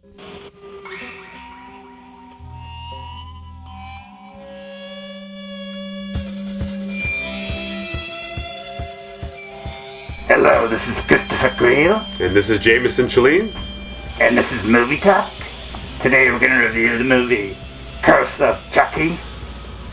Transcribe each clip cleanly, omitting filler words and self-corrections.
Hello, this is Christopher Creel. And this is Jamison, Challeen. And this is Movie Talk. Today we're going to review the movie Curse of Chucky.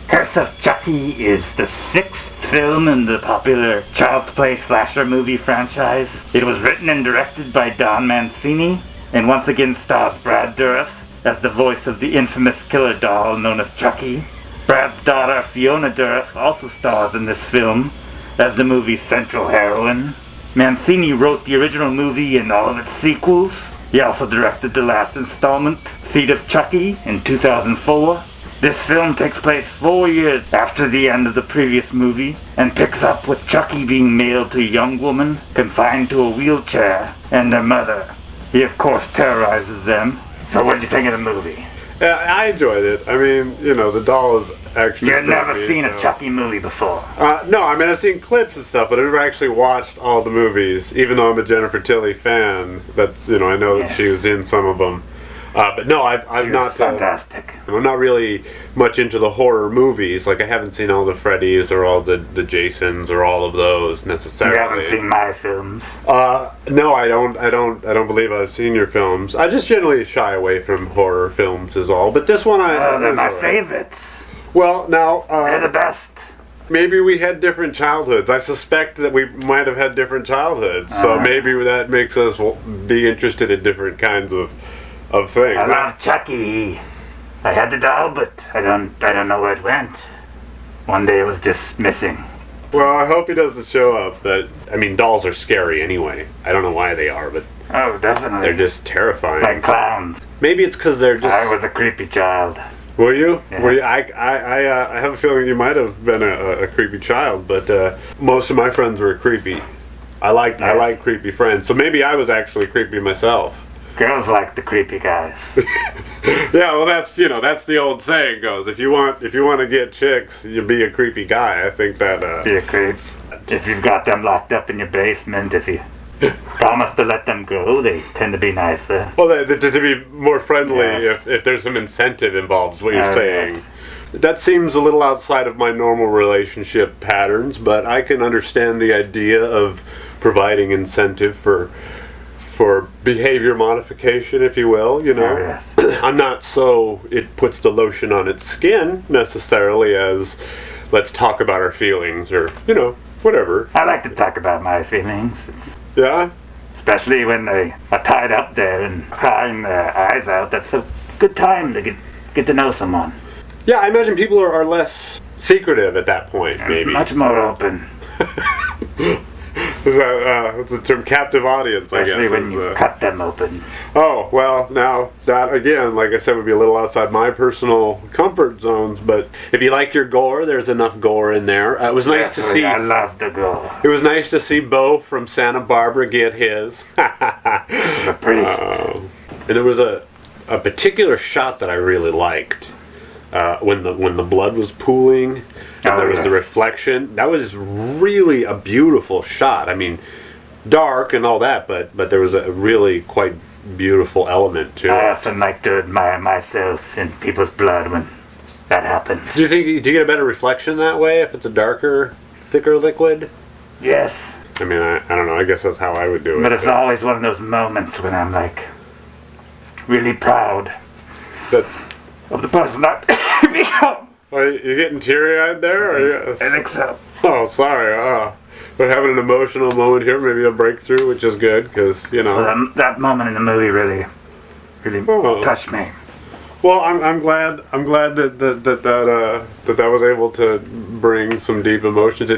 Curse of Chucky is the 6th film in the popular Child's Play slasher movie franchise. It was written and directed by Don Mancini, and once again stars Brad Dourif as the voice of the infamous killer doll known as Chucky. Brad's daughter Fiona Dourif also stars in this film as the movie's central heroine. Mancini wrote the original movie and all of its sequels. He also directed the last installment, Seed of Chucky, in 2004. This film takes place 4 years after the end of the previous movie and picks up with Chucky being mailed to a young woman confined to a wheelchair and their mother. He of course terrorizes them. So what did you think of the movie? I enjoyed it. I mean, you know, the doll is actually... You've never seen a Chucky movie before? No, I mean, I've seen clips and stuff, but I've never actually watched all the movies, even though I'm a Jennifer Tilly fan. That's, you know, I know that she was in some of them. But no, I'm not... fantastic. I'm not really much into the horror movies. Like, I haven't seen all the Freddys or all the Jasons or all of those necessarily. You haven't seen my films? No, I don't believe I've seen your films. I just generally shy away from horror films is all. But this one they're my favorites. Well, now... they're the best. Maybe we had different childhoods. I suspect that we might have had different childhoods. So maybe that makes us be interested in different kinds of things. I love Chucky. I had the doll, but I don't know where it went. One day it was just missing. Well, I hope he doesn't show up. I mean, dolls are scary anyway. I don't know why they are, but oh, definitely. They're just terrifying. Like clowns. Maybe it's because they're just... I was a creepy child. Were you? Yes. Were you? I have a feeling you might have been a creepy child, but most of my friends were creepy. I like creepy friends, so maybe I was actually creepy myself. Girls like the creepy guys. Yeah, well, that's the old saying goes. If you want to get chicks, you be a creepy guy. I think that be a creep. If you've got them locked up in your basement, if you promise to let them go, they tend to be nicer. Well, to be more friendly, if there's some incentive involved, is what you're saying. Yes. That seems a little outside of my normal relationship patterns, but I can understand the idea of providing incentive for behavior modification, if you will, you know. Oh, yes. I'm not so it puts the lotion on its skin necessarily as let's talk about our feelings or, you know, whatever. I like to talk about my feelings. Yeah? Especially when they are tied up there and crying their eyes out. That's a good time to get to know someone. Yeah, I imagine people are less secretive at that point, maybe. Much more open. Is that, what's the term? Captive audience, I guess. Especially when you cut them open. Oh, well, now, that, again, like I said, would be a little outside my personal comfort zones, but if you like your gore, there's enough gore in there. It was nice to see... I love the gore. It was nice to see Bo from Santa Barbara get his. The priest. And there was a particular shot that I really liked. When the blood was pooling and there was the reflection. That was really a beautiful shot. I mean, dark and all that, but there was a really quite beautiful element to it. I often like to admire myself in people's blood when that happens. Do you get a better reflection that way if it's a darker, thicker liquid? Yes. I mean, I don't know. I guess that's how I would do it. But it's always one of those moments when I'm like really proud of the person that become. Are you getting teary-eyed there? I think so. Oh, sorry. We're having an emotional moment here, maybe a breakthrough, which is good, because, you know... So that moment in the movie really touched me. Well, I'm glad that was able to bring some deep emotions.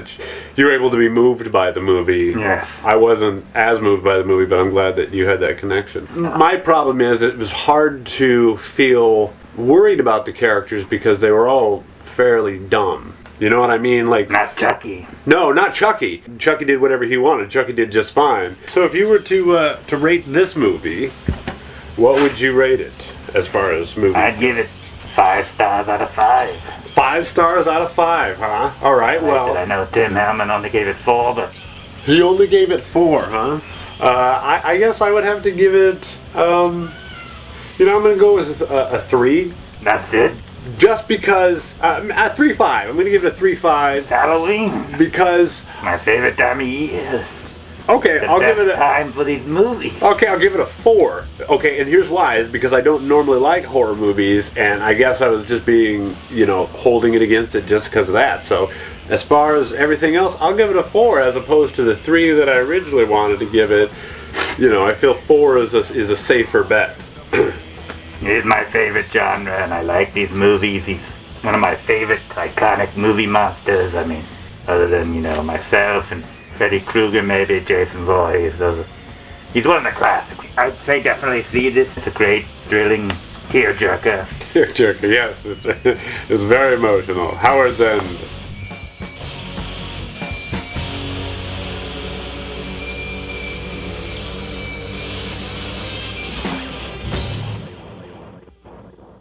You were able to be moved by the movie. Yes. I wasn't as moved by the movie, but I'm glad that you had that connection. My problem is it was hard to feel worried about the characters because they were all fairly dumb. You know what I mean? Like, not Chucky. No, not Chucky. Chucky did whatever he wanted. Chucky did just fine. So if you were to rate this movie, what would you rate it as far as movie? I'd give it 5 stars out of 5. 5 stars out of 5, huh? All right, well... I know Tim Hellman only gave it 4, but... He only gave it 4, huh? I guess I would have to give it... You know, I'm going to go with a 3. That's it. Just because, a 3.5. I'm going to give it a 3.5. Halloween. Because... My favorite time of year. Okay, I'll give it a... time for these movies. Okay, I'll give it a 4. Okay, and here's why. Is because I don't normally like horror movies, and I guess I was just being, you know, holding it against it just because of that. So, as far as everything else, I'll give it a 4 as opposed to the 3 that I originally wanted to give it. You know, I feel 4 is a safer bet. He's my favorite genre, and I like these movies. He's one of my favorite iconic movie monsters. I mean, other than, you know, myself and Freddy Krueger, maybe Jason Voorhees. He's one of the classics. I'd say definitely see this. It's a great, thrilling tearjerker. Tearjerker, yes. It's very emotional. Howard's End.